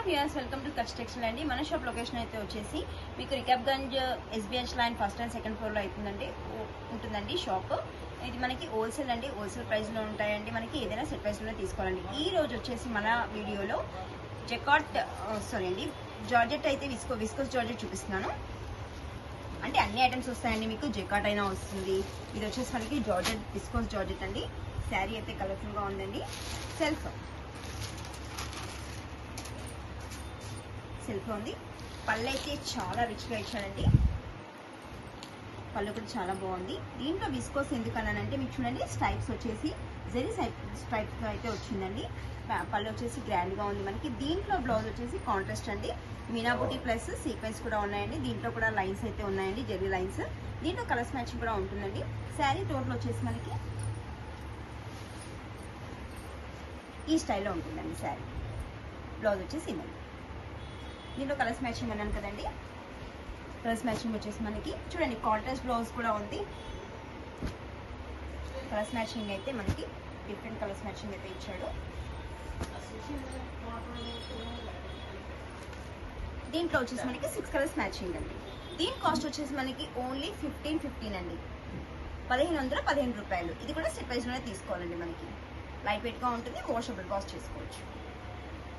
Viewers, welcome to Kutch textile అండి. మన shop location అయితే వచ్చేసి మీకు Rikabganj SBH line first and second ఫ్లోర్లో అవుతుందండి ఉంటుందండి షాప్. ఇది మనకి హోల్సేల్ అండి, హోల్సేల్ ప్రైస్లో ఉంటాయండి. మనకి ఏదైనా సెట్ ప్రైస్లో తీసుకోవాలండి. ఈ రోజు వచ్చేసి మన వీడియోలో జార్జెట్ అయితే విస్కోస్ జార్జెట్ చూపిస్తున్నాను. అంటే అన్ని ఐటమ్స్ వస్తాయండి. మీకు జెకాట్ అయినా వస్తుంది. ఇది వచ్చేసి మనకి జార్జెట్ విస్కోస్ జార్జెట్ అండి. శారీ అయితే కలర్ఫుల్గా ఉందండి. సెల్ఫ్ ఉంది. పళ్ళు అయితే చాలా రిచ్గా ఇచ్చాడండి. పళ్ళు కూడా చాలా బాగుంది. దీంట్లో విస్కోస్ ఎందుకన్నానంటే మీకు చూడండి, స్ట్రైప్స్ వచ్చేసి జెరీ స్ట్రైప్స్ అయితే వచ్చిందండి. పళ్ళు వచ్చేసి గ్రాండ్గా ఉంది. మనకి దీంట్లో బ్లౌజ్ వచ్చేసి కాంట్రాస్ట్ అండి. మీనా బుటీ ప్లస్ సీక్వెన్స్ కూడా ఉన్నాయండి. దీంట్లో కూడా లైన్స్ అయితే ఉన్నాయండి, జెరీ లైన్స్. దీంట్లో కలర్స్ మ్యాచింగ్ కూడా ఉంటుందండి. శారీ టోటల్ వచ్చేసి మనకి ఈ స్టైల్లో ఉంటుందండి. శారీ బ్లౌజ్ వచ్చేసి ఇవ్వండి. దీంట్లో కలర్స్ మ్యాచింగ్ అన్నాను కదండి. కలర్స్ మ్యాచింగ్ వచ్చేసి మనకి చూడండి, కాంట్రాస్ట్ బ్లౌజ్ కూడా ఉంది. కలర్స్ మ్యాచింగ్ అయితే మనకి డిఫరెంట్ కలర్స్ మ్యాచింగ్ అయితే ఇచ్చాడు. దీంట్లో వచ్చేసి మనకి 6 కలర్స్ మ్యాచింగ్ అండి. దీని కాస్ట్ వచ్చేసి మనకి ఓన్లీ 15 అండి. 1515 రూపాయలు. ఇది కూడా సెట్ వైజ్లోనే తీసుకోవాలండి. మనకి లైట్ వెయిట్గా ఉంటుంది, వాషబుల్ వాష్ చేసుకోవచ్చు.